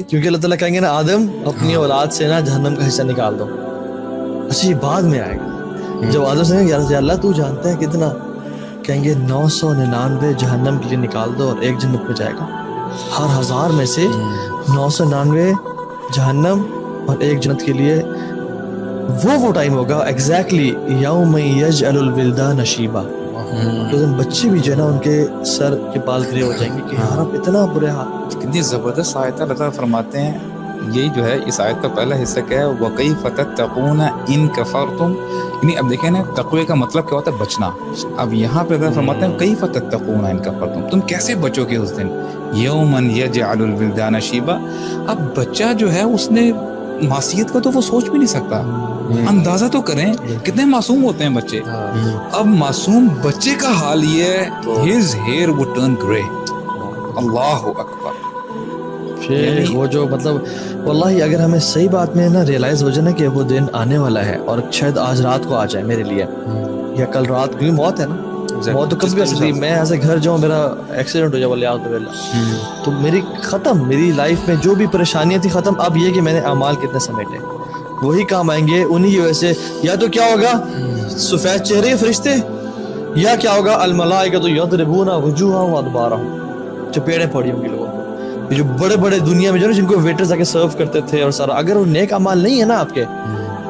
کیونکہ اللہ تعالیٰ کہیں گے نا آدم اپنی اولاد سے نا جہنم کا حصہ نکال دو. اچھا یہ بعد میں آئے گا. جب آدم سے یا اللہ تو جانتا ہے کتنا, کہیں گے 999 جہنم کے لیے نکال دو اور 1 جنت میں جائے گا. ہر 1000 میں سے 999 جہنم اور 1 جنت کے لیے. وہ ٹائم ہوگا ایگزیکٹلی یوم یجعل الولدان شیبا, تو بچے بھی جو ہے نا ان کے سر کے بال کھڑے ہو جائیں گے کہ یار اب اتنا برے حال. کتنی زبردست آیت ہے. اللہ تعالیٰ فرماتے ہیں یہی جو ہے اس آیت کا پہلا حصہ کیا ہے, وَكَيْفَ تَتَّقُونَ إِن كَفَرْتُمْ, یعنی اب دیکھیں نا تقوی کا مطلب کیا ہوتا ہے, بچنا. اب یہاں پہ اللہ فرماتے ہیں كَيْفَ تَتَّقُونَ إِن كَفَرْتُمْ, تم کیسے بچو گے اس دن. يَوْمًا يَجْعَلُ الْوِلْدَانَ شِيبًا, اب بچہ جو ہے اس نے معصیت کا تو وہ سوچ بھی نہیں سکتا. اندازہ تو کریں کتنے معصوم ہوتے ہیں بچے. اب معصوم بچے کا حال یہ ہے, his hair would turn grey. اللہ اکبر. پھر وہ جو مطلب واللہ اگر ہمیں صحیح بات میں نا ریئلائز ہو جائے نا کہ وہ دن آنے والا ہے, اور شاید آج رات کو آ جائے میرے لیے یا کل رات کو, موت ہے نا, موت تو کبھی بھی آ سکتی. میں ایسے گھر جاؤں, میرا ایکسیڈنٹ ہو جائے والیاذ باللہ, تو میری ختم, میری لائف میں جو بھی پریشانیاں تھی ختم. اب یہ کہ میں نے اعمال کتنے سمیٹے وہی کام آئیں گے انہی کی وجہ سے. یا تو کیا ہوگا سفید چہرے کے فرشتے, یا کیا ہوگا الملائکۃ یضربون وجوہہم وادبارہم, چپیڑیں پڑی ہوں گی لوگوں کو. جو بڑے بڑے دنیا میں جو نا جن کو ویٹرز آ کے سرو کرتے تھے اور سارا, اگر وہ نیک اعمال نہیں ہے نا آپ کے,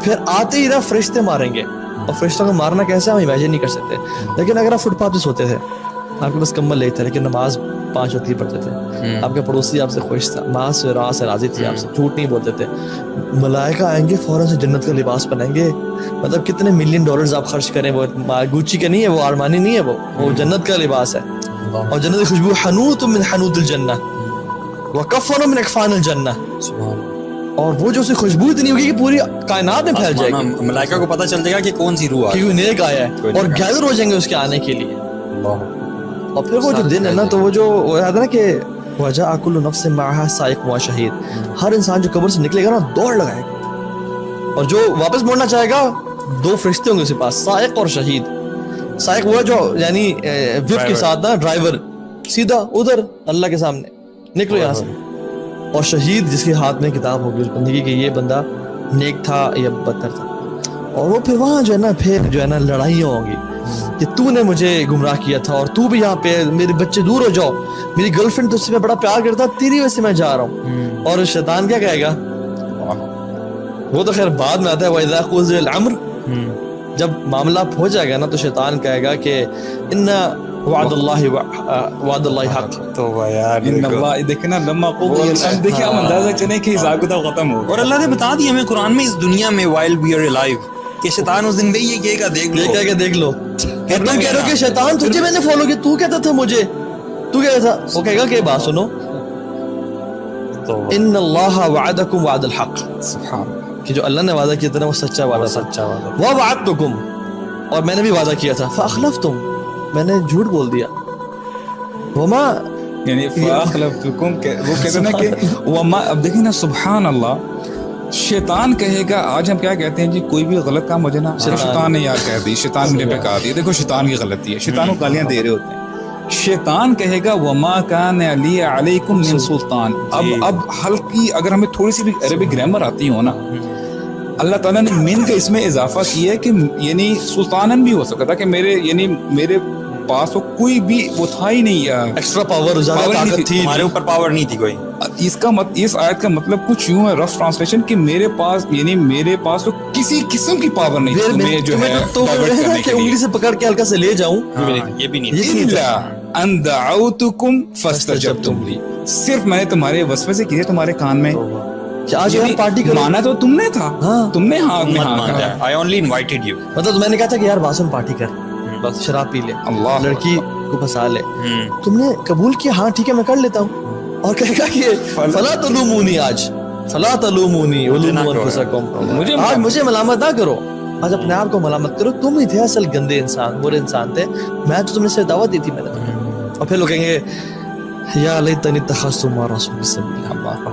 پھر آتے ہی نا فرشتے ماریں گے. اور فرشتوں کو مارنا کیسے ہم امیجن نہیں کر سکتے. لیکن اگر آپ فٹ پاتھ پہ سوتے تھے, آپ کے پاس کمبل نہیں تھا, لیکن نماز 5 وقت کی پڑھتے تھے, آپ کے پڑوسی آپ سے خوش تھا, ماں سے راز سے راضی تھی, آپ سے جھوٹ نہیں بولتے تھے, ملائکہ آئیں گے فوراً سے جنت کا لباس پہنائیں گے. مطلب کتنے $1,000,000 آپ خرچ کریں, وہ گوچی کا نہیں ہے, وہ آرمانی نہیں ہے, وہ جنت کا لباس ہے. اور جنت کی خوشبو حنوت من حنوت الجنہ وکفن من اکفان الجنہ, اور وہ جو اسے خوشبو اتنی ہوگی کہ پوری کائنات میں پھیل جائے گی. ملائکہ کو پتہ چل جائے گا کہ کون سی روح کہ نیک آیا ہے, اور گیدر ہو جائیں گے اس کے آنے کے لیے. اور پھر وہ جو دن ہے نا, تو وہ جو ہے نا کہ وجاء کل نفس معها سائق و شہید, ہر انسان جو قبر سے نکلے گا نا دوڑ لگائے گا, اور جو واپس موڑنا چاہے گا 2 فرشتے ہوں گے اس کے پاس, سائق اور شہید. سائق وہ جو یعنی وپ کے ساتھ نا ڈرائیور, سیدھا ادھر اللہ کے سامنے نکلو یہاں سے. اور شہید جس کے ہاتھ میں کتاب ہوگی اس بندے کی کہ یہ بندہ نیک تھا یا بدتر تھا. اور وہ پھر وہاں جو ہے نا پھر جو ہے نا لڑائیاں ہوں گی کہ تو نے مجھے گمراہ کیا تھا, اور تو بھی یہاں پہ, میرے بچے دور ہو جاؤ, میری گرل فرینڈ تجھ سے میں بڑا پیار کرتا, تیری وجہ سے میں جا رہا ہوں. اور شیطان کیا کہے گا, وہ تو خیر بعد میں آتا ہے, وَإِذَا قُضِيَ الْأَمْرُ, جب معاملہ ہو جائے گا نا تو شیطان کہے گا کہ ان وعد اللہ حق. تو یار ان اللہ, دیکھیں نا لما قضی الامر, دیکھیں ہم اندازہ کریں کہ حساب کتاب ختم ہو. اور اللہ نے بتا دیا ہمیں قرآن میں اس دنیا میں while we are alive کہ شیطان اس دن یہ کہے گا دیکھ لو, یہ کہے گا دیکھ لو. تم کہہ رہے ہو کہ شیطان تجھے میں نے فالو کیا, تو کہتا تھا مجھے, تو کہتا تھا. وہ کہے گا کہ بات سنو, ان اللہ وعدکم وعد الحق, کہ جو اللہ نے وعدہ کیا تھا نا وہ سچا وعدہ تھا. ووعدتکم, اور میں نے بھی وعدہ کیا تھا. فاخلفتم, میں نے جھوٹ بول دیا. وما, یعنی فاخلفتکم, وہ کہتے ہیں نا کہ وما. اب دیکھیں نا سبحان اللہ, شیطان کہے گا, آج ہم کیا کہتے ہیں جی, کوئی بھی غلط کام ہو جائے نا شیطان نے یار کہہ دی, شیطان میرے پہ کہا دی, دیکھو شیطان کی غلطی ہے, شیطان کو گالیاں دے رہے ہوتے ہیں. شیطان کہے گا وما کان علی علیکم من سلطان. اب ہلکی اگر ہمیں تھوڑی سی بھی عربی گرامر آتی ہو نا, اللہ تعالیٰ نے من کا اس میں اضافہ کیا ہے کہ یعنی سلطانن بھی ہو سکتا تھا کہ میرے یعنی میرے پاس وہ کوئی بھی وہ تھا ہی نہیں, ایکسٹرا پاور, زیادہ طاقت تھی, ہمارے اوپر پاور نہیں تھی کوئی. اس آیت کا مطلب کچھ یوں ہے, رف ٹرانسلیشن, کہ میرے پاس یعنی میرے پاس تو کسی قسم کی پاور نہیں تھی تمہیں جو ہے ڈائیورٹ کرنے کے لیے, انگلی سے پکڑ کے ہلکا سے لے جاؤں, یہ بھی نہیں الا ان دعوتکم فاستجبتم لی, صرف میں نے تمہارے وسوسے سے کیے تمہارے کان میں. آج پارٹی مانا تو تم نے تھا, تم نے ہاں میں ہاں کہا. I only invited you, مطلب میں نے کہا تھا کہ یار باسن پارٹی کر, بس شراب پی لے, لڑکی کو پھنسا لے, تم نے قبول کیا, ہاں ٹھیک ہے میں کر لیتا ہوں. اور کہے گا کہ فلا تلومونی, آج فلا تلومونی ولوموا انفسکم, آج مجھے ملامت نہ کرو, آج اپنے آپ کو ملامت کرو, تم ہی تھے اصل گندے انسان, برے انسان تھے, میں تو تم نے سے دعوت دی تھی میں نے. اور پھر لوگ کہیں گے یا لیتنی اتخذت مع الرسول سبیلا.